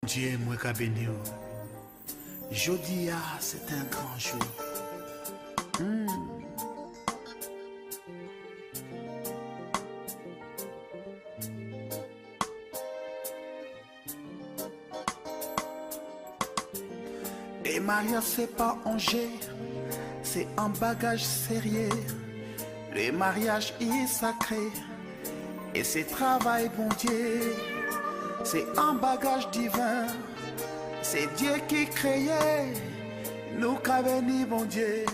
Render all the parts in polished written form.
Dieu moi qu'a béni. Jeudi c'est un grand jour. Et mariage c'est pas un jet, c'est un bagage sérieux. Le mariage est sacré et c'est travail bon Dieu. C'est un bagage divin, c'est Dieu qui créait. Nous qu'a béni bon Dieu.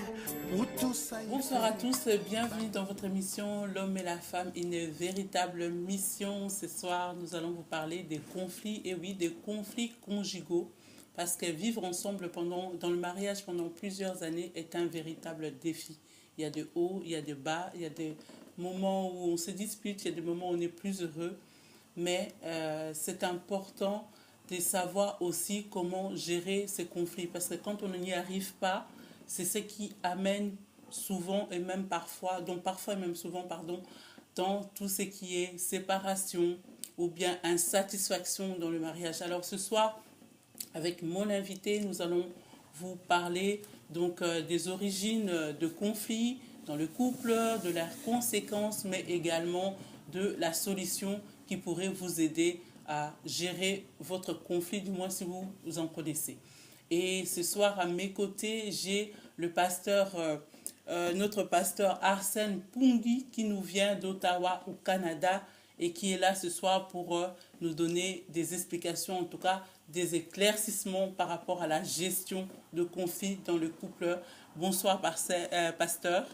Bonsoir à tous, bienvenue dans votre émission L'homme et la femme, une véritable mission. Ce soir, nous allons vous parler des conflits, et oui, des conflits conjugaux. Parce que vivre ensemble dans le mariage pendant plusieurs années est un véritable défi. Il y a de hauts, il y a de bas, il y a des moments où on se dispute, il y a des moments où on est plus heureux. Mais c'est important de savoir aussi comment gérer ces conflits. Parce que quand on n'y arrive pas, c'est ce qui amène souvent et même parfois, dans tout ce qui est séparation ou bien insatisfaction dans le mariage. Alors ce soir, avec mon invité, nous allons vous parler donc des origines de conflits dans le couple, de leurs conséquences, mais également de la solution qui pourrait vous aider à gérer votre conflit, du moins si vous en connaissez. Et ce soir, à mes côtés, j'ai le pasteur, notre pasteur Arsène Pungui, qui nous vient d'Ottawa, au Canada, et qui est là ce soir pour nous donner des explications, en tout cas des éclaircissements par rapport à la gestion de conflits dans le couple. Bonsoir, pasteur.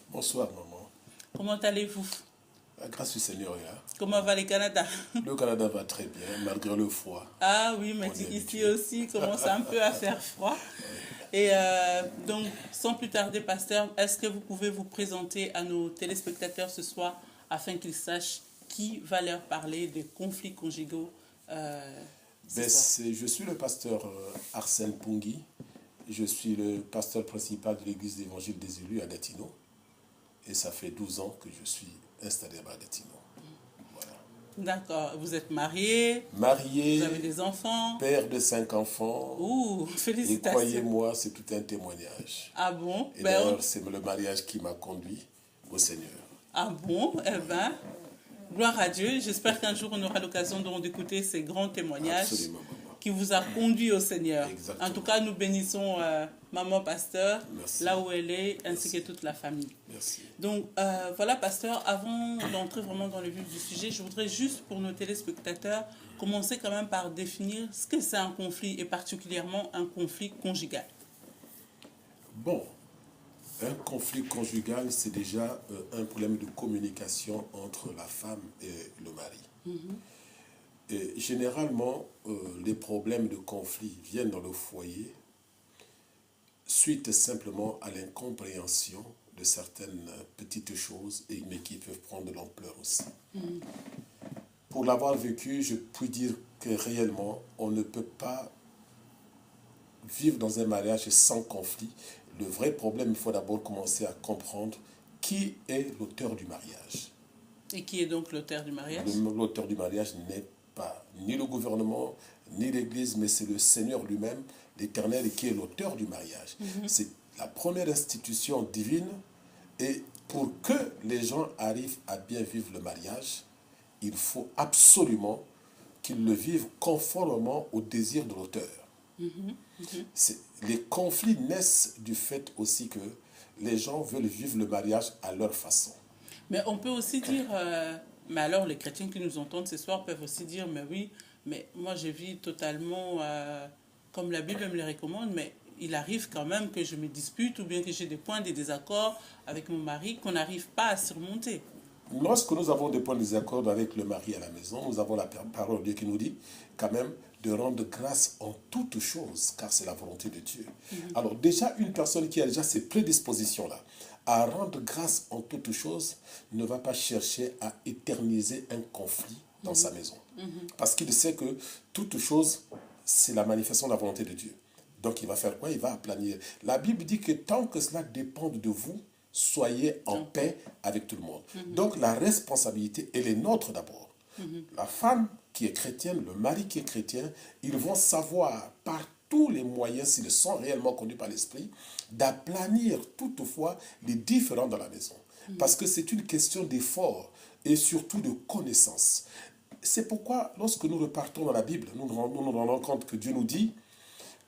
Bonsoir, maman. Comment allez-vous? Grâce au Seigneur. Comment va le Canada? Le Canada va très bien, malgré le froid. Ah oui, mais ici aussi, il commence un peu à faire froid. Et donc, sans plus tarder, pasteur, est-ce que vous pouvez vous présenter à nos téléspectateurs ce soir afin qu'ils sachent qui va leur parler des conflits conjugaux Je suis le pasteur Arsène Pungui. Je suis le pasteur principal de l'église d'évangile des élus à Gatineau. Et ça fait 12 ans que je suis installé à Gatineau. Voilà. D'accord. Vous êtes marié? Marié. Vous avez des enfants? Père de 5 enfants. Ouh, félicitations. Et croyez-moi, c'est tout un témoignage. Ah bon? Et d'ailleurs, c'est le mariage qui m'a conduit au Seigneur. Ah bon? Eh bien, gloire à Dieu. J'espère qu'un jour, on aura l'occasion d'écouter ces grands témoignages. Absolument. Qui vous a conduit au Seigneur. Exactement. En tout cas, nous bénissons maman pasteur, Merci. là où elle est, ainsi que toute la famille. Merci. Donc, voilà, pasteur, avant d'entrer vraiment dans le vif du sujet, je voudrais juste, pour nos téléspectateurs, commencer quand même par définir ce que c'est un conflit, et particulièrement un conflit conjugal. Bon, un conflit conjugal, c'est déjà un problème de communication entre la femme et le mari. Et généralement, les problèmes de conflit viennent dans le foyer suite simplement à l'incompréhension de certaines petites choses, mais qui peuvent prendre de l'ampleur aussi. Pour l'avoir vécu, je puis dire que réellement, on ne peut pas vivre dans un mariage sans conflit. Le vrai problème, il faut d'abord commencer à comprendre qui est l'auteur du mariage. Et qui est donc l'auteur du mariage? L'auteur du mariage n'est pas ni le gouvernement, ni l'Église, mais c'est le Seigneur lui-même, l'Éternel, qui est l'auteur du mariage. C'est la première institution divine, et pour que les gens arrivent à bien vivre le mariage, il faut absolument qu'ils le vivent conformément au désir de l'auteur. Les conflits naissent du fait aussi que les gens veulent vivre le mariage à leur façon. Mais on peut aussi dire, mais alors les chrétiens qui nous entendent ce soir peuvent aussi dire, mais oui, mais moi je vis totalement comme la Bible me le recommande, mais il arrive quand même que je me dispute ou bien que j'ai des points de désaccord avec mon mari qu'on n'arrive pas à surmonter. Lorsque nous avons des points de désaccord avec le mari à la maison, nous avons la parole de Dieu qui nous dit quand même de rendre grâce en toutes choses, car c'est la volonté de Dieu. Alors déjà, une personne qui a déjà ces prédispositions-là à rendre grâce en toutes choses ne va pas chercher à éterniser un conflit dans sa maison. Parce qu'il sait que toute chose, c'est la manifestation de la volonté de Dieu. Donc il va faire quoi? Il va aplanir. La Bible dit que tant que cela dépend de vous, soyez en paix avec tout le monde. Donc la responsabilité, elle est nôtre d'abord. La femme qui est chrétienne, le mari qui est chrétien, ils vont savoir par tous les moyens, s'ils sont réellement conduits par l'esprit, d'aplanir toutefois les différends dans la maison. Parce que c'est une question d'effort et surtout de connaissance. C'est pourquoi, lorsque nous repartons dans la Bible, nous nous rendons compte que Dieu nous dit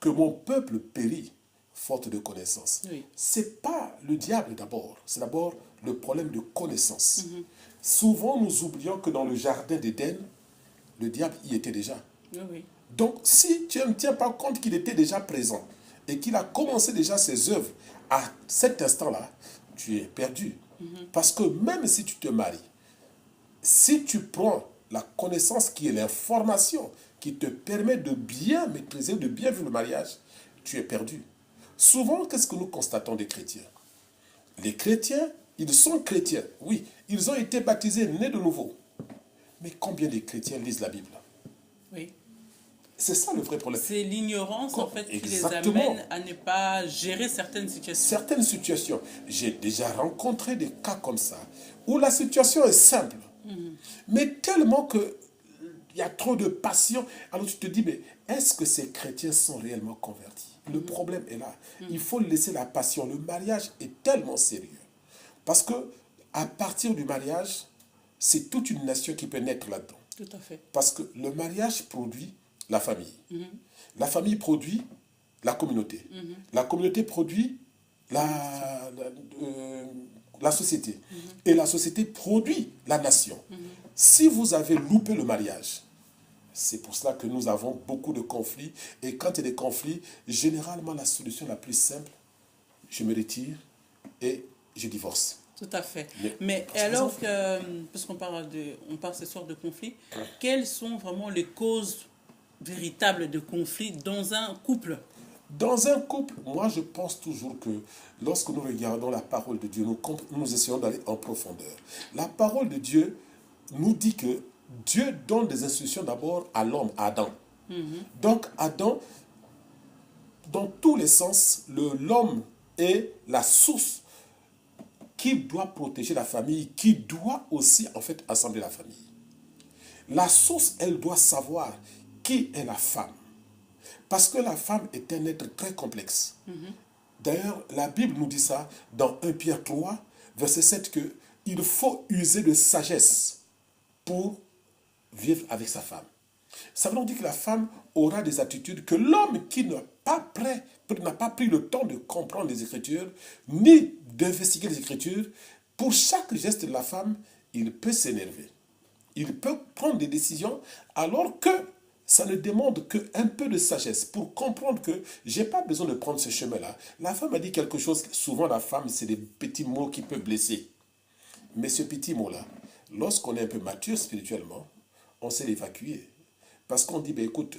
que mon peuple périt faute de connaissance. Oui. Ce n'est pas le diable d'abord, c'est d'abord le problème de connaissance. Souvent, nous oublions que dans le jardin d'Éden, le diable y était déjà. Oui. Donc, si tu ne tiens pas compte qu'il était déjà présent et qu'il a commencé déjà ses œuvres à cet instant-là, tu es perdu. Parce que même si tu te maries, si tu prends la connaissance qui est l'information qui te permet de bien maîtriser, de bien vivre le mariage, tu es perdu. Souvent, qu'est-ce que nous constatons des chrétiens? Les chrétiens, ils sont chrétiens, oui, ils ont été baptisés, nés de nouveau. Mais combien de chrétiens lisent la Bible? Oui. C'est ça le vrai problème. C'est l'ignorance en fait qui les Exactement. amène à ne pas gérer certaines situations. Certaines situations, j'ai déjà rencontré des cas comme ça, où la situation est simple, mais tellement que il y a trop de passion. Alors tu te dis, mais est-ce que ces chrétiens sont réellement convertis? Le problème est là. Il faut laisser la passion. Le mariage est tellement sérieux. Parce que à partir du mariage, c'est toute une nation qui peut naître là-dedans. Tout à fait. Parce que le mariage produit la famille. La famille produit la communauté. La communauté produit la société. Et la société produit la nation. Si vous avez loupé le mariage, c'est pour cela que nous avons beaucoup de conflits. Et quand il y a des conflits, généralement la solution la plus simple, je me retire et je divorce. Tout à fait. Mais alors que, puisqu'on parle ce soir de conflits, quelles sont vraiment les causes véritables de conflits dans un couple? Dans un couple, moi je pense toujours que lorsque nous regardons la parole de Dieu, nous essayons d'aller en profondeur. La parole de Dieu nous dit que Dieu donne des instructions d'abord à l'homme, à Adam. Donc Adam, dans tous les sens, l'homme est la source qui doit protéger la famille, qui doit aussi en fait assembler la famille. La source, elle doit savoir qui est la femme. Parce que la femme est un être très complexe. D'ailleurs, la Bible nous dit ça dans 1 Pierre 3, verset 7, que il faut user de sagesse pour vivre avec sa femme. Ça veut donc dire que la femme aura des attitudes que l'homme qui n'a pas pris le temps de comprendre les Écritures, ni d'investiguer les Écritures, pour chaque geste de la femme, il peut s'énerver. Il peut prendre des décisions alors que ça ne demande qu'un peu de sagesse pour comprendre que je n'ai pas besoin de prendre ce chemin-là. La femme a dit quelque chose, souvent la femme, c'est des petits mots qui peuvent blesser. Mais ce petit mot-là, lorsqu'on est un peu mature spirituellement, on sait l'évacuer. Parce qu'on dit, ben, écoute,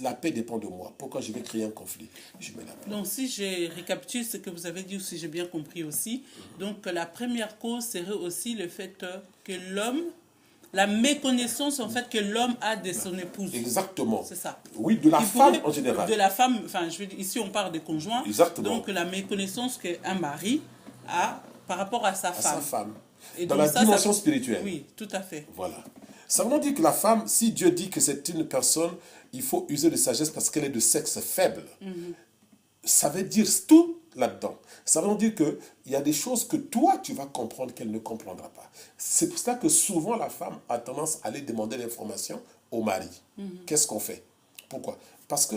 la paix dépend de moi. Pourquoi je vais créer un conflit? Je mets la paix. Donc, si je récapitule ce que vous avez dit, ou si j'ai bien compris aussi, donc la première cause serait aussi le fait que l'homme, la méconnaissance en fait que l'homme a de son épouse. Exactement. C'est ça. Oui, de la femme en général. De la femme, enfin, je veux dire, ici on parle de conjoint. Exactement. Donc, la méconnaissance qu'un mari a par rapport à sa femme. À sa femme. Et dans donc la dimension spirituelle. Oui, tout à fait. Voilà. Ça veut dire que la femme, si Dieu dit que c'est une personne, il faut user de sagesse parce qu'elle est de sexe faible. Ça veut dire tout là-dedans. Ça veut dire qu'il y a des choses que toi, tu vas comprendre qu'elle ne comprendra pas. C'est pour ça que souvent la femme a tendance à aller demander l'information au mari. Qu'est-ce qu'on fait? Pourquoi? Parce que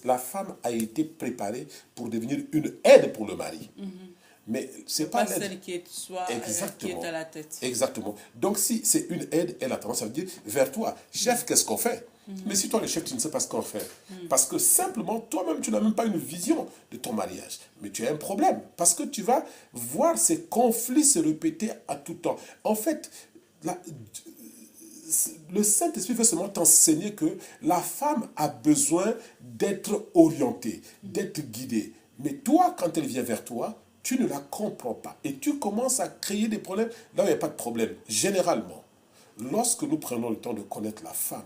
la femme a été préparée pour devenir une aide pour le mari. Mais c'est pas celle qui est, qui est à la tête. Exactement. Donc si c'est une aide, elle a tendance à dire vers toi, chef, qu'est-ce qu'on fait? Mais si toi le chef, tu ne sais pas ce qu'on fait. Parce que simplement, toi-même, tu n'as même pas une vision de ton mariage. Mais tu as un problème. Parce que tu vas voir ces conflits se répéter à tout temps. En fait, le Saint-Esprit veut seulement t'enseigner que la femme a besoin d'être orientée, d'être guidée. Mais toi, quand elle vient vers toi, tu ne la comprends pas. Et tu commences à créer des problèmes là où il n'y a pas de problème. Généralement, lorsque nous prenons le temps de connaître la femme,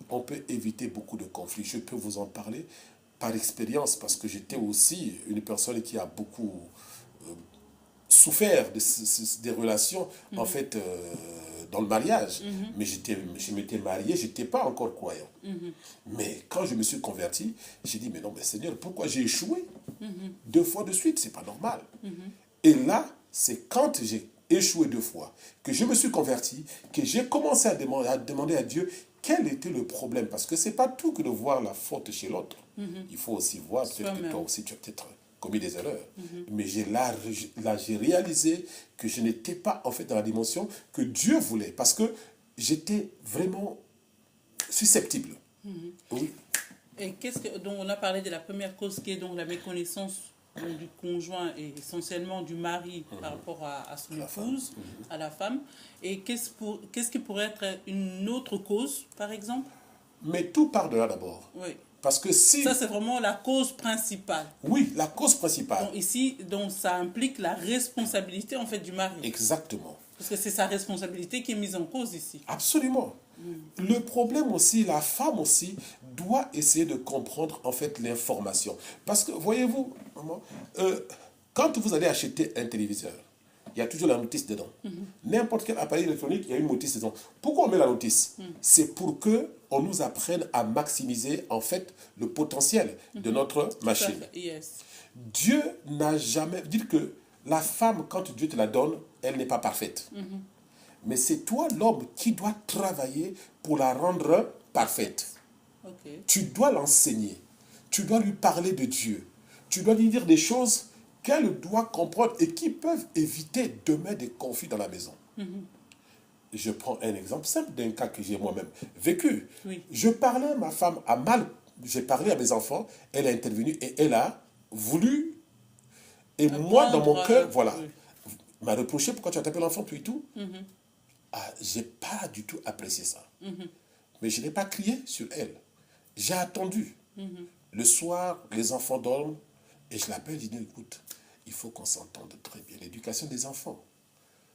on peut éviter beaucoup de conflits. Je peux vous en parler par expérience parce que j'étais aussi une personne qui a beaucoup souffert des relations, en fait, dans le mariage. Mais je m'étais marié, je n'étais pas encore croyant. Mais quand je me suis converti, j'ai dit, mais non, mais Seigneur, pourquoi j'ai échoué 2 fois de suite? C'est pas normal. Et là, c'est quand j'ai échoué 2 fois, que je me suis converti, que j'ai commencé à demander à Dieu quel était le problème. Parce que c'est pas tout que de voir la faute chez l'autre. Il faut aussi voir, peut-être que toi aussi, tu as peut-être commis des erreurs. Mais là, j'ai réalisé que je n'étais pas en fait dans la dimension que Dieu voulait. Parce que j'étais vraiment susceptible. Oui. Et donc on a parlé de la première cause qui est donc la méconnaissance donc, du conjoint et essentiellement du mari par rapport à son épouse, à la femme. Et qu'est-ce qui pourrait être une autre cause, par exemple? Mais tout part de là d'abord. Oui. Parce que si... Ça, c'est vraiment la cause principale. Oui, la cause principale. Donc ici, donc, ça implique la responsabilité en fait du mari. Exactement. Parce que c'est sa responsabilité qui est mise en cause ici. Absolument. Le problème aussi, la femme aussi, doit essayer de comprendre en fait l'information. Parce que, voyez-vous, maman, quand vous allez acheter un téléviseur, il y a toujours la notice dedans. N'importe quel appareil électronique, il y a une notice dedans. Pourquoi on met la notice? C'est pour que on nous apprenne à maximiser en fait le potentiel de notre machine. Yes. Dieu n'a jamais... Dites que la femme, quand Dieu te la donne, elle n'est pas parfaite. Mais c'est toi, l'homme, qui dois travailler pour la rendre parfaite. Okay. Tu dois l'enseigner. Tu dois lui parler de Dieu. Tu dois lui dire des choses qu'elle doit comprendre et qui peuvent éviter demain des conflits dans la maison. Je prends un exemple simple d'un cas que j'ai moi-même vécu. Oui. Je parlais, ma femme a mal, j'ai parlé à mes enfants, elle a intervenu et elle a voulu, et moi dans mon cœur, voilà, m'a reproché pourquoi tu as tapé l'enfant, puis tout. Ah, j'ai pas du tout apprécié ça. Mais je n'ai pas crié sur elle. J'ai attendu. Le soir, les enfants dorment, et je l'appelle, je dis, écoute, il faut qu'on s'entende très bien. L'éducation des enfants,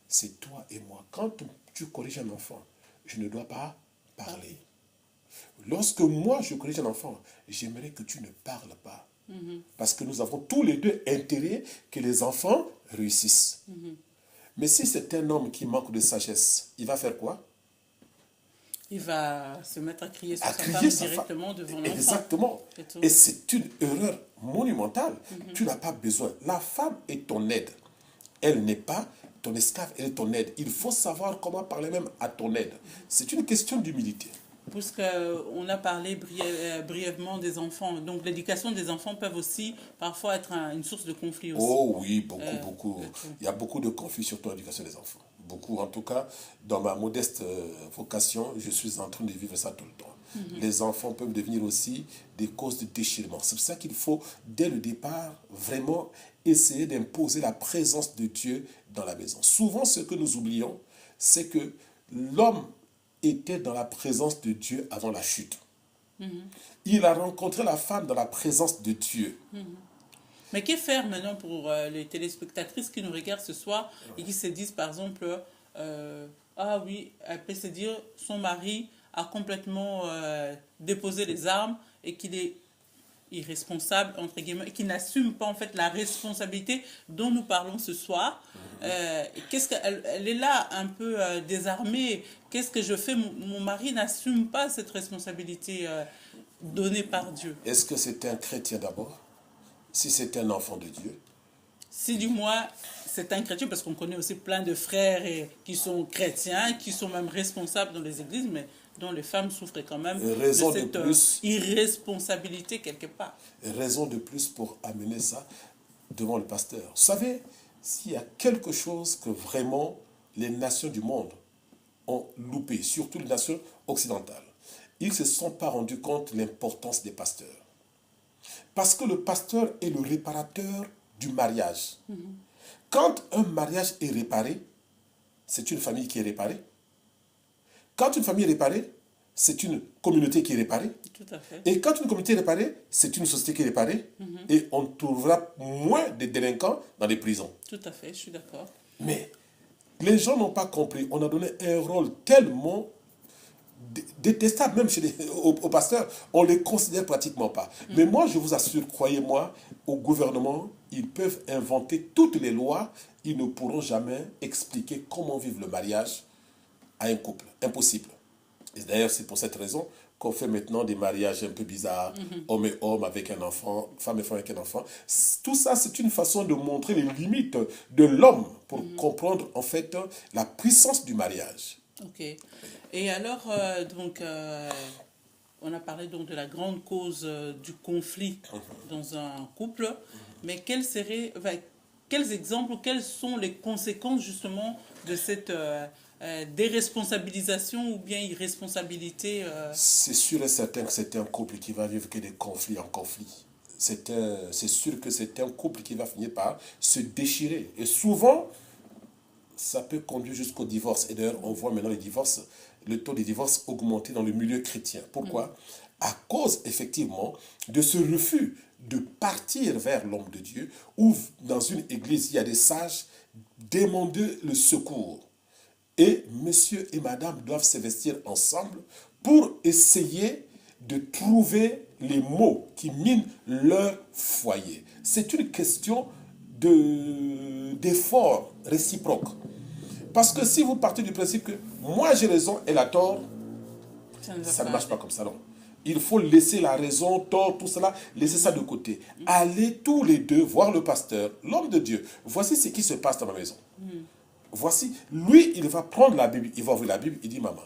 c'est toi et moi. Quand tu corriges un enfant, je ne dois pas parler. Lorsque moi, je corrige un enfant, j'aimerais que tu ne parles pas. Parce que nous avons tous les deux intérêt que les enfants réussissent. Mais si c'est un homme qui manque de sagesse, il va faire quoi? Il va se mettre à crier sur à sa crier femme directement devant l'enfant. Exactement. Et c'est une erreur monumentale. Tu n'as pas besoin. La femme est ton aide. Elle n'est pas ton esclave, elle est ton aide. Il faut savoir comment parler même à ton aide. C'est une question d'humilité. Puisqu'on a parlé brièvement des enfants. Donc l'éducation des enfants peut aussi parfois être une source de conflit aussi. Oh oui, beaucoup. Il y a beaucoup de conflits sur l'éducation des enfants. Beaucoup. En tout cas, dans ma modeste vocation, je suis en train de vivre ça tout le temps. Les enfants peuvent devenir aussi des causes de déchirement. C'est pour ça qu'il faut, dès le départ, vraiment essayer d'imposer la présence de Dieu dans la maison. Souvent, ce que nous oublions, c'est que l'homme était dans la présence de Dieu avant la chute. Il a rencontré la femme dans la présence de Dieu. Mais que faire maintenant pour les téléspectatrices qui nous regardent ce soir et qui se disent par exemple, ah oui, elle peut se dire son mari a complètement déposé les armes et qu'il est irresponsable, entre guillemets, et qui n'assume pas en fait la responsabilité dont nous parlons ce soir. Qu'est-ce qu'elle elle est là un peu désarmée. Qu'est-ce que je fais? Mon mari n'assume pas cette responsabilité donnée par Dieu. Est-ce que c'est un chrétien d'abord? Si c'est un enfant de Dieu? Si du moins c'est un chrétien, parce qu'on connaît aussi plein de frères qui sont chrétiens, qui sont même responsables dans les églises, mais dont les femmes souffrent quand même de cette irresponsabilité quelque part. Raison de plus pour amener ça devant le pasteur. Vous savez, s'il y a quelque chose que vraiment les nations du monde ont loupé, surtout les nations occidentales, ils ne se sont pas rendus compte de l'importance des pasteurs. Parce que le pasteur est le réparateur du mariage. Quand un mariage est réparé, c'est une famille qui est réparée. Quand une famille est réparée, c'est une communauté qui est réparée. Tout à fait. Et quand une communauté est réparée, c'est une société qui est réparée. Et on trouvera moins de délinquants dans les prisons. Tout à fait, je suis d'accord. Mais les gens n'ont pas compris. On a donné un rôle tellement détestables, même aux pasteurs, on ne les considère pratiquement pas. Mais moi, je vous assure, croyez-moi, au gouvernement, ils peuvent inventer toutes les lois, ils ne pourront jamais expliquer comment vivre le mariage à un couple. Impossible. Et d'ailleurs, c'est pour cette raison qu'on fait maintenant des mariages un peu bizarres, homme et homme avec un enfant, femme et femme avec un enfant. Tout ça, c'est une façon de montrer les limites de l'homme pour comprendre en fait la puissance du mariage. Ok. Et alors, on a parlé donc de la grande cause du conflit dans un couple, mais quels exemples, quelles sont les conséquences justement de cette déresponsabilisation ou bien irresponsabilité C'est sûr et certain que c'est un couple qui va vivre que des conflits en conflit. C'est sûr que c'est un couple qui va finir par se déchirer. Et souvent, ça peut conduire jusqu'au divorce. Et d'ailleurs, on voit maintenant le taux de divorce augmenter dans le milieu chrétien. Pourquoi? À cause, effectivement, de ce refus de partir vers l'homme de Dieu, où dans une église, il y a des sages, demander le secours. Et monsieur et madame doivent s'investir ensemble pour essayer de trouver les mots qui minent leur foyer. C'est une question d'effort réciproque. Parce que si vous partez du principe que moi j'ai raison et la tort, ça ne marche pas comme ça, non. Il faut laisser la raison, tort, tout cela, laisser ça de côté. Allez tous les deux voir le pasteur, l'homme de Dieu. Voici ce qui se passe dans ma maison. Voici, lui, il va prendre la Bible, il va ouvrir la Bible, il dit, maman,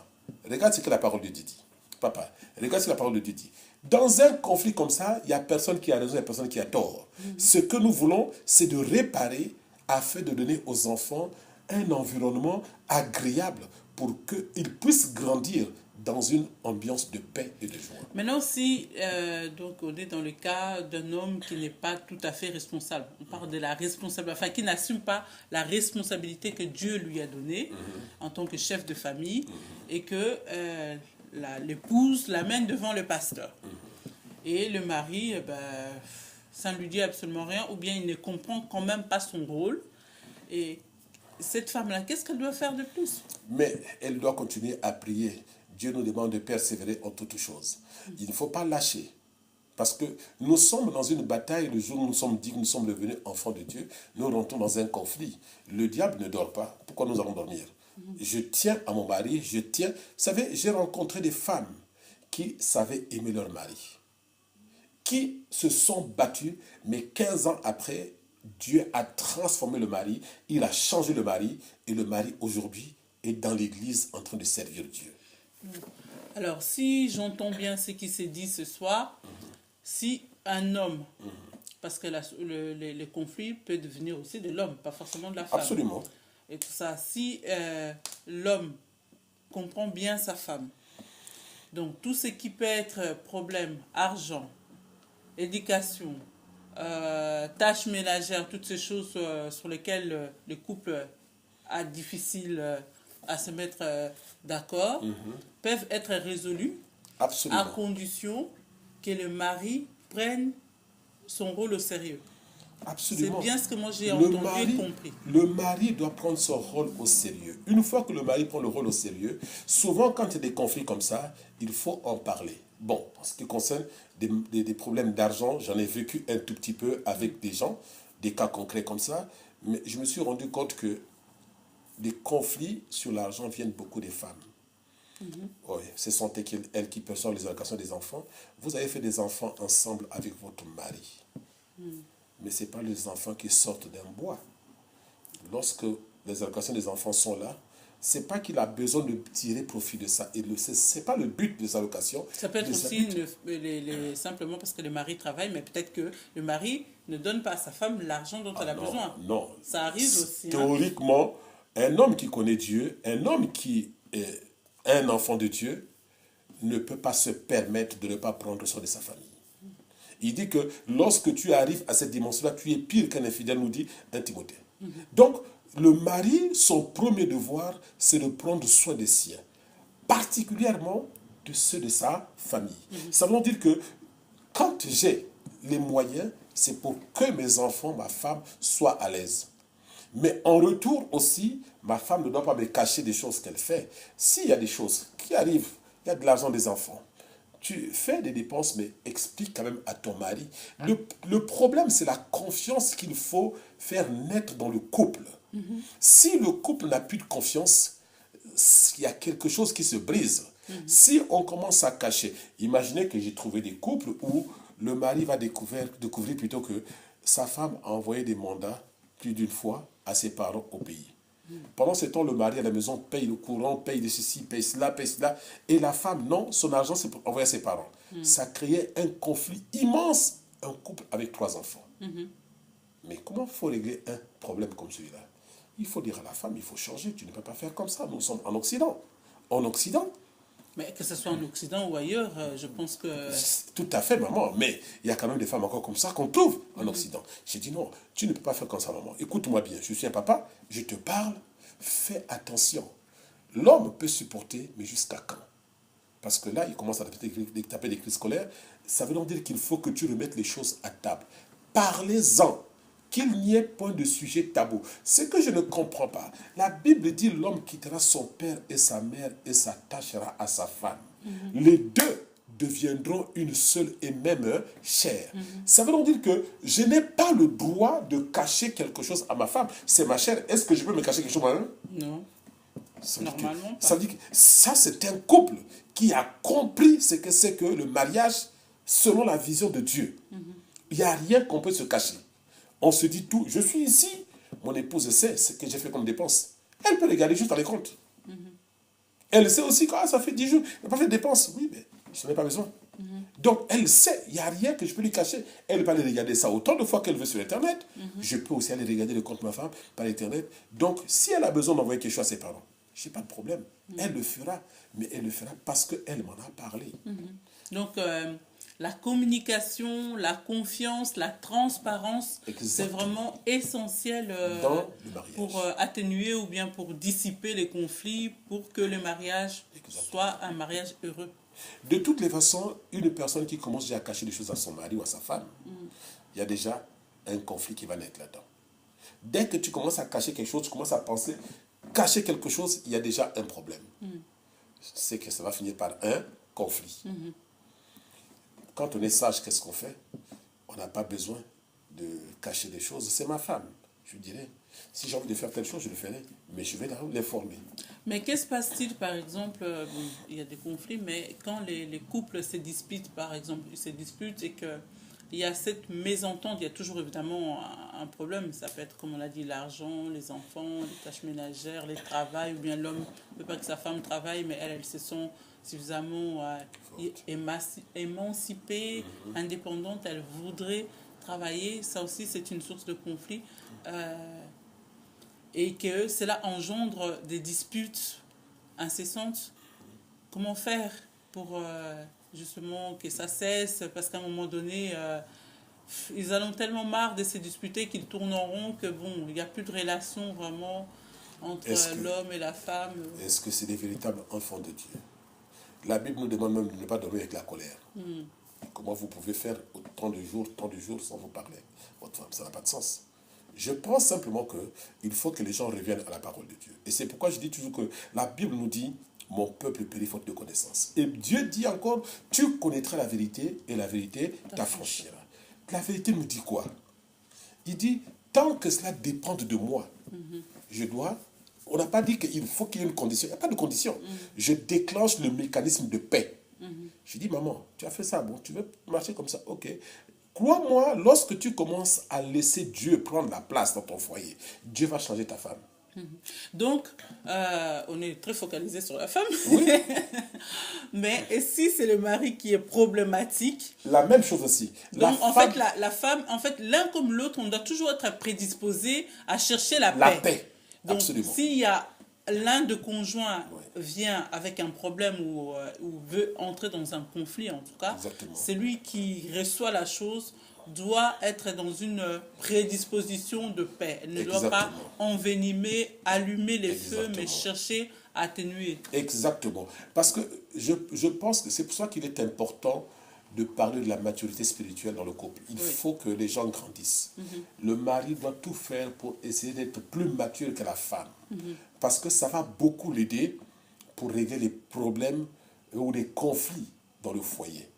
regarde ce que la parole de Dieu dit. Papa, regarde ce que la parole de Dieu dit. Dans un conflit comme ça, il n'y a personne qui a raison, il n'y a personne qui a tort. Ce que nous voulons, c'est de réparer afin de donner aux enfants un environnement agréable pour qu'ils puissent grandir dans une ambiance de paix et de joie. Maintenant, si donc on est dans le cas d'un homme qui n'est pas tout à fait responsable, on parle de la responsabilité, enfin qui n'assume pas la responsabilité que Dieu lui a donnée en tant que chef de famille et que l'épouse l'amène devant le pasteur. Et le mari, ça ne lui dit absolument rien ou bien il ne comprend quand même pas son rôle. Et cette femme-là, qu'est-ce qu'elle doit faire de plus? Mais elle doit continuer à prier. Dieu nous demande de persévérer en toutes choses. Il ne faut pas lâcher. Parce que nous sommes dans une bataille, le jour où nous sommes dit que nous sommes devenus enfants de Dieu, nous rentrons dans un conflit. Le diable ne dort pas. Pourquoi nous allons dormir? Je tiens à mon mari, je tiens... Vous savez, j'ai rencontré des femmes qui savaient aimer leur mari, qui se sont battues, mais 15 ans après, Dieu a transformé le mari, il a changé le mari, et le mari aujourd'hui est dans l'église en train de servir Dieu. Alors, si j'entends bien ce qui s'est dit ce soir, si un homme, parce que les conflits peuvent devenir aussi de l'homme, pas forcément de la femme. Absolument. Et tout ça, si l'homme comprend bien sa femme, donc tout ce qui peut être problème, argent, éducation, tâches ménagères, toutes ces choses sur lesquelles le couple a difficile à se mettre d'accord, peuvent être résolues à condition que le mari prenne son rôle au sérieux. Absolument. C'est bien ce que moi j'ai entendu et compris. Le mari doit prendre son rôle au sérieux. Une fois que le mari prend le rôle au sérieux, souvent quand il y a des conflits comme ça, il faut en parler. Bon, en ce qui concerne des problèmes d'argent, j'en ai vécu un tout petit peu avec des gens, des cas concrets comme ça, mais je me suis rendu compte que les conflits sur l'argent viennent beaucoup des femmes. Oui, ce sont elles qui perçoivent les allocations des enfants. Vous avez fait des enfants ensemble avec votre mari. Mais ce n'est pas les enfants qui sortent d'un bois. Lorsque les allocations des enfants sont là, ce n'est pas qu'il a besoin de tirer profit de ça. Ce n'est pas le but des allocations. Ça peut être aussi simplement parce que le mari travaille, mais peut-être que le mari ne donne pas à sa femme l'argent dont elle a besoin. Non. Ça arrive aussi. Théoriquement, un homme qui connaît Dieu, un homme qui est un enfant de Dieu, ne peut pas se permettre de ne pas prendre soin de sa famille. Il dit que lorsque tu arrives à cette dimension-là, tu es pire qu'un infidèle, nous dit 1 Timothée. Donc, le mari, son premier devoir, c'est de prendre soin des siens, particulièrement de ceux de sa famille. Ça veut dire que quand j'ai les moyens, c'est pour que mes enfants, ma femme, soient à l'aise. Mais en retour aussi, ma femme ne doit pas me cacher des choses qu'elle fait. S'il y a des choses qui arrivent il y a de l'argent des enfants. Tu fais des dépenses, mais explique quand même à ton mari. Le problème, c'est la confiance qu'il faut faire naître dans le couple. Si le couple n'a plus de confiance, il y a quelque chose qui se brise. Si on commence à cacher, imaginez que j'ai trouvé des couples où le mari va découvrir plutôt que sa femme a envoyé des mandats plus d'une fois à ses parents au pays. Pendant ce temps, le mari à la maison paye le courant, paye de ceci, paye cela, et la femme, non, son argent c'est pour envoyer à ses parents. Ça créait un conflit immense, un couple avec 3 enfants. Mais comment faut régler un problème comme celui-là? Il faut dire à la femme, il faut changer, tu ne peux pas faire comme ça, nous sommes en Occident. En Occident, Mais que ce soit en Occident ou ailleurs, je pense que... tout à fait, maman, mais il y a quand même des femmes encore comme ça qu'on trouve en Occident. J'ai dit non, tu ne peux pas faire comme ça, maman. Écoute-moi bien, je suis un papa, je te parle, fais attention. L'homme peut supporter, mais jusqu'à quand? Parce que là, il commence à taper des crises scolaires. Ça veut donc dire qu'il faut que tu remettes les choses à table. Parlez-en. Qu'il n'y ait point de sujet tabou. Ce que je ne comprends pas, la Bible dit l'homme quittera son père et sa mère et s'attachera à sa femme. Les deux deviendront une seule et même chair. Ça veut donc dire que je n'ai pas le droit de cacher quelque chose à ma femme. C'est ma chair. Est-ce que je peux me cacher quelque chose moi-même? Non. Normalement pas. Ça veut dire que ça, c'est un couple qui a compris ce que c'est que le mariage selon la vision de Dieu. Il n'y a rien qu'on peut se cacher. On se dit tout. Je suis ici. Mon épouse sait ce que j'ai fait comme dépense. Elle peut regarder juste dans les comptes. Elle sait aussi que ça fait 10 jours. Elle n'a pas fait de dépenses. Oui, mais je n'en ai pas besoin. Donc, elle sait. Il n'y a rien que je peux lui cacher. Elle peut aller regarder ça autant de fois qu'elle veut sur Internet. Je peux aussi aller regarder le compte de ma femme par Internet. Donc, si elle a besoin d'envoyer quelque chose à ses parents, je n'ai pas de problème. Elle le fera. Mais elle le fera parce qu'elle m'en a parlé. Donc, la communication, la confiance, la transparence, c'est vraiment essentiel dans le mariage. pour atténuer ou bien pour dissiper les conflits, pour que le mariage soit un mariage heureux. De toutes les façons, une personne qui commence déjà à cacher des choses à son mari ou à sa femme, il y a déjà un conflit qui va naître là-dedans. Dès que tu commences à cacher quelque chose, tu commences à penser, cacher quelque chose, il y a déjà un problème. C'est que ça va finir par un conflit. Quand on est sage, qu'est-ce qu'on fait? On n'a pas besoin de cacher des choses. C'est ma femme, je dirais. Si j'ai envie de faire telle chose, je le ferai. Mais je vais l'informer. Mais qu'est-ce qui se passe-t-il, par exemple, bon, il y a des conflits, mais quand les couples se disputent, par exemple, ils se disputent et qu'il y a cette mésentente, il y a toujours évidemment un problème. Ça peut être, comme on l'a dit, l'argent, les enfants, les tâches ménagères, les travails, ou bien l'homme ne veut pas que sa femme travaille, mais elle se sent suffisamment émancipée, indépendante, elle voudrait travailler. Ça aussi, c'est une source de conflit. Et que cela engendre des disputes incessantes. Comment faire pour justement que ça cesse? Parce qu'à un moment donné, ils en ont tellement marre de se disputer qu'ils tournent en rond que bon, il n'y a plus de relation vraiment entre l'homme et la femme. Est-ce que c'est des véritables enfants de Dieu? La Bible nous demande même de ne pas dormir avec la colère. Comment vous pouvez faire tant de jours sans vous parler? Votre femme, ça n'a pas de sens. Je pense simplement qu'il faut que les gens reviennent à la parole de Dieu. Et c'est pourquoi je dis toujours que la Bible nous dit « Mon peuple périt faute de connaissance ». Et Dieu dit encore « Tu connaîtras la vérité et la vérité t'affranchira ». La vérité nous dit quoi? Il dit « Tant que cela dépend de moi, je dois... » On n'a pas dit qu'il faut qu'il y ait une condition. Il n'y a pas de condition. Je déclenche le mécanisme de paix. Je dis, maman, tu as fait ça, bon, tu veux marcher comme ça, ok. Crois-moi, lorsque tu commences à laisser Dieu prendre la place dans ton foyer, Dieu va changer ta femme. Donc, on est très focalisé sur la femme. Oui. Mais et si c'est le mari qui est problématique? La même chose aussi. Donc, fait, la femme, en fait, l'un comme l'autre, on doit toujours être prédisposé à chercher la paix. La paix. Donc, absolument. S'il y a l'un de conjoints vient avec un problème ou veut entrer dans un conflit, en tout cas, celui qui reçoit la chose doit être dans une prédisposition de paix. Elle ne doit pas envenimer, allumer les feux, mais chercher à atténuer. Exactement. Parce que je pense que c'est pour ça qu'il est important de parler de la maturité spirituelle dans le couple. Il faut que les gens grandissent. Le mari doit tout faire pour essayer d'être plus mature que la femme. Parce que ça va beaucoup l'aider pour régler les problèmes ou des conflits dans le foyer.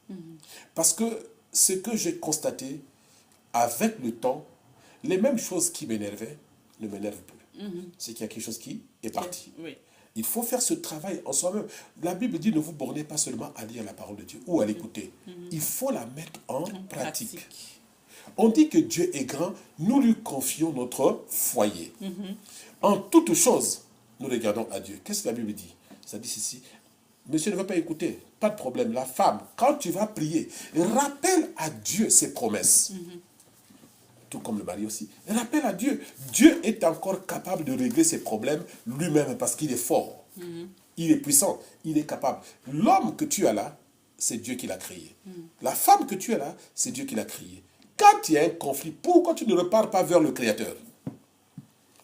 Parce que ce que j'ai constaté avec le temps, les mêmes choses qui m'énervaient ne m'énervent plus. C'est qu'il y a quelque chose qui est parti. Oui. Il faut faire ce travail en soi-même. La Bible dit ne vous bornez pas seulement à lire la parole de Dieu ou à l'écouter. Il faut la mettre en pratique. On dit que Dieu est grand, nous lui confions notre foyer. En toutes choses, nous regardons à Dieu. Qu'est-ce que la Bible dit? Ça dit ceci. Monsieur ne veut pas écouter, pas de problème. La femme, quand tu vas prier, rappelle à Dieu ses promesses. Tout comme le mari aussi. Rappelle à Dieu. Dieu est encore capable de régler ses problèmes lui-même parce qu'il est fort. Il est puissant. Il est capable. L'homme que tu as là, c'est Dieu qui l'a créé. La femme que tu as là, c'est Dieu qui l'a créé. Quand il y a un conflit, pourquoi tu ne repars pas vers le Créateur?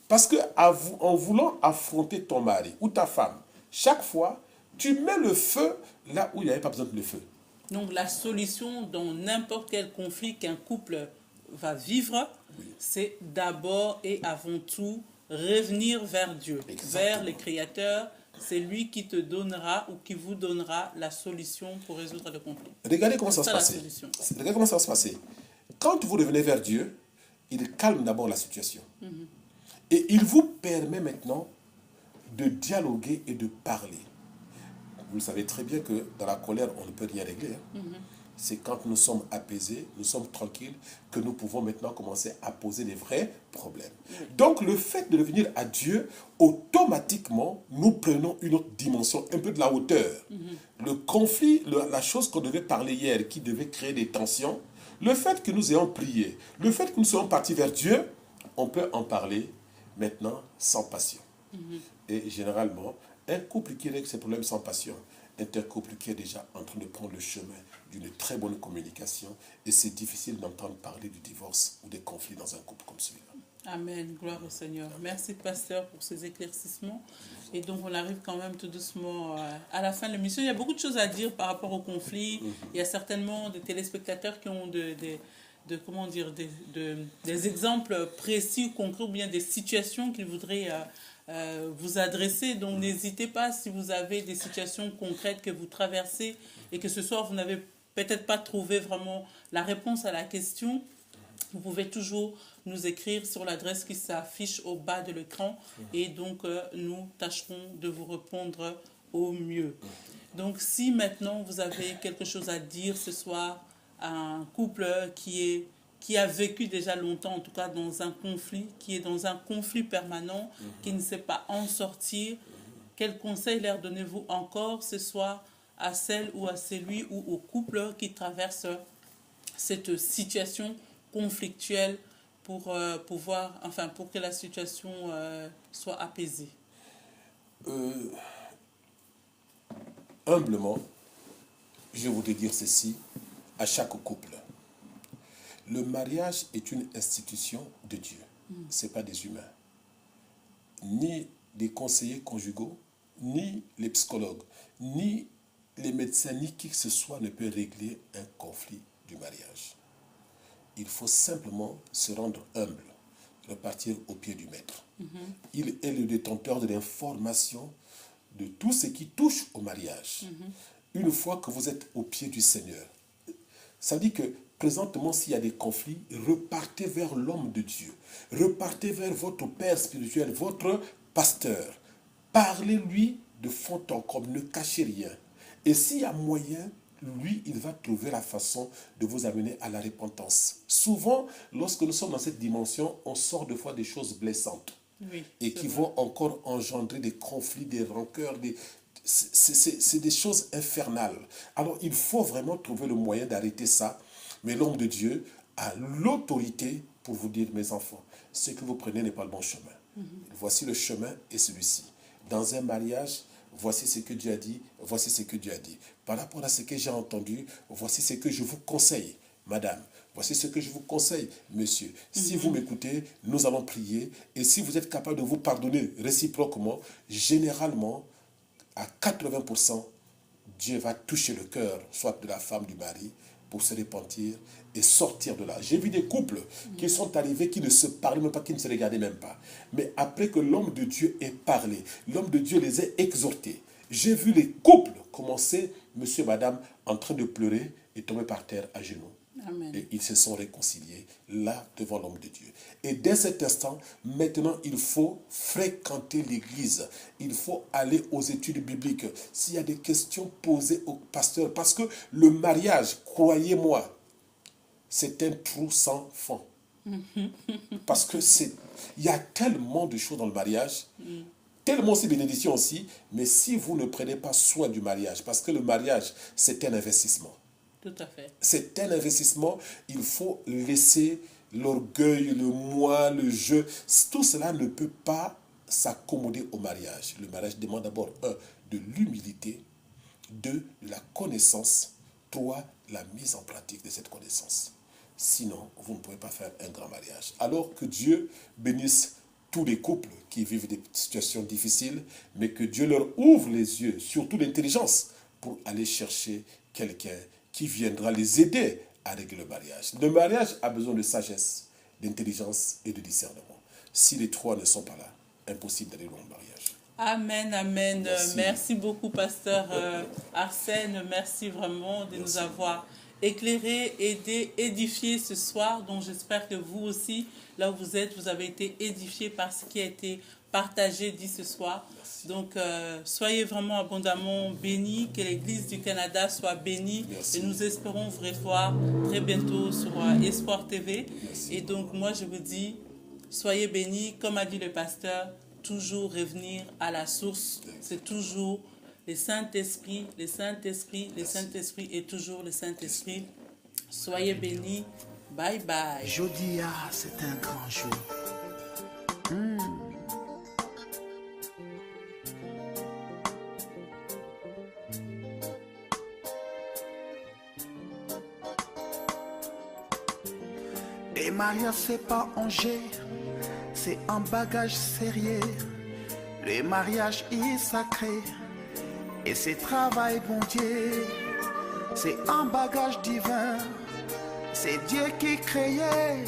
Parce que en voulant affronter ton mari ou ta femme, chaque fois, tu mets le feu là où il n'y avait pas besoin de le feu. Donc la solution dans n'importe quel conflit qu'un couple va vivre, c'est d'abord et avant tout revenir vers Dieu, vers le Créateur. C'est lui qui te donnera ou qui vous donnera la solution pour résoudre le conflit. Regardez comment ça va se passer. Regardez comment ça va se passer. Quand vous revenez vers Dieu, il calme d'abord la situation. Et il vous permet maintenant de dialoguer et de parler. Vous le savez très bien que dans la colère, on ne peut rien régler. C'est quand nous sommes apaisés, nous sommes tranquilles, que nous pouvons maintenant commencer à poser des vrais problèmes. Donc le fait de revenir à Dieu, automatiquement, nous prenons une autre dimension, un peu de la hauteur. Le conflit, la chose qu'on devait parler hier, qui devait créer des tensions, le fait que nous ayons prié, le fait que nous soyons partis vers Dieu, on peut en parler maintenant sans passion. Et généralement, un couple qui règle ses problèmes sans passion est un couple qui est déjà en train de prendre le chemin d'une très bonne communication. Et c'est difficile d'entendre parler du divorce ou des conflits dans un couple comme celui-là. Amen, gloire au Seigneur. Merci, pasteur, pour ces éclaircissements. Et donc, on arrive quand même tout doucement à la fin de l'émission. Il y a beaucoup de choses à dire par rapport au conflit. Il y a certainement des téléspectateurs qui ont des exemples précis, concrets, ou bien des situations qu'ils voudraient vous adresser. Donc, n'hésitez pas, si vous avez des situations concrètes que vous traversez et que ce soir, vous n'avez peut-être pas trouvé vraiment la réponse à la question, vous pouvez toujours nous écrire sur l'adresse qui s'affiche au bas de l'écran et donc nous tâcherons de vous répondre au mieux. Donc si maintenant vous avez quelque chose à dire ce soir à un couple qui a vécu déjà longtemps, en tout cas dans un conflit, qui est dans un conflit permanent, qui ne sait pas en sortir, quel conseil leur donnez-vous encore ce soir à celle ou à celui ou au couple qui traverse cette situation conflictuelle pour que la situation soit apaisée? Humblement, je voudrais dire ceci à chaque couple. Le mariage est une institution de Dieu. Ce n'est pas des humains. Ni des conseillers conjugaux, ni les psychologues, ni les médecins, ni qui que ce soit ne peut régler un conflit du mariage. Il faut simplement se rendre humble, repartir au pied du maître. Il est le détenteur de l'information de tout ce qui touche au mariage. Une fois que vous êtes au pied du Seigneur, ça dit que présentement, s'il y a des conflits, repartez vers l'homme de Dieu. Repartez vers votre père spirituel, votre pasteur. Parlez-lui de fond en comble, ne cachez rien. Et s'il y a moyen, lui, il va trouver la façon de vous amener à la repentance. Souvent, lorsque nous sommes dans cette dimension, on sort de fois des choses blessantes. Et qui vont encore engendrer des conflits, des rancœurs, c'est des choses infernales. Alors, il faut vraiment trouver le moyen d'arrêter ça. Mais l'homme de Dieu a l'autorité pour vous dire, mes enfants, ce que vous prenez n'est pas le bon chemin. Voici le chemin et celui-ci. Dans un mariage, voici ce que Dieu a dit, voici ce que Dieu a dit. Par rapport à ce que j'ai entendu, voici ce que je vous conseille, madame. Voici ce que je vous conseille, monsieur. Si vous m'écoutez, nous allons prier. Et si vous êtes capable de vous pardonner réciproquement, généralement, à 80%, Dieu va toucher le cœur, soit de la femme, du mari, pour se repentir et sortir de là. J'ai vu des couples qui sont arrivés, qui ne se parlaient même pas, qui ne se regardaient même pas. Mais après que l'homme de Dieu ait parlé, l'homme de Dieu les ait exhortés, j'ai vu les couples commencer monsieur et madame en train de pleurer et tomber par terre à genoux. Amen. Et ils se sont réconciliés là devant l'homme de Dieu. Et dès cet instant, maintenant, il faut fréquenter l'église. Il faut aller aux études bibliques. S'il y a des questions posées au pasteur, parce que le mariage, croyez-moi, c'est un trou sans fond. Parce que il y a tellement de choses dans le mariage, tellement de bénédictions aussi, mais si vous ne prenez pas soin du mariage, parce que le mariage, c'est un investissement. Tout à fait. C'est un investissement, il faut laisser l'orgueil, le moi, le jeu. Tout cela ne peut pas s'accommoder au mariage. Le mariage demande d'abord, 1, de l'humilité, 2, de la connaissance, 3, la mise en pratique de cette connaissance. Sinon, vous ne pouvez pas faire un grand mariage. Alors que Dieu bénisse tous les couples qui vivent des situations difficiles, mais que Dieu leur ouvre les yeux, surtout l'intelligence, pour aller chercher quelqu'un qui viendra les aider à régler le mariage. Le mariage a besoin de sagesse, d'intelligence et de discernement. Si les trois ne sont pas là, impossible d'aller dans le mariage. Amen, amen. Merci. Merci beaucoup, pasteur Arsène. Merci vraiment de nous avoir éclairés, aidés, édifiés ce soir. Donc j'espère que vous aussi, là où vous êtes, vous avez été édifiés par ce qui a été partagé, dit ce soir. Merci. Donc soyez vraiment abondamment bénis, que l'Église du Canada soit bénie. Merci. Et nous espérons vous revoir très bientôt sur Espoir TV. Merci. Et donc moi je vous dis, soyez bénis, comme a dit le pasteur, toujours revenir à la source. C'est toujours le Saint-Esprit, le Saint-Esprit, le Saint-Esprit et toujours le Saint-Esprit. Soyez bénis. Bye bye. Jodia, c'est un grand jour. Les mariages, c'est pas Angers, c'est un bagage sérieux. Le mariage est sacré et c'est travail bon Dieu. C'est un bagage divin, c'est Dieu qui créait.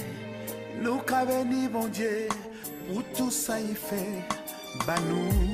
Nous qu'a béni bon Dieu, pour tout ça il fait, bah nous.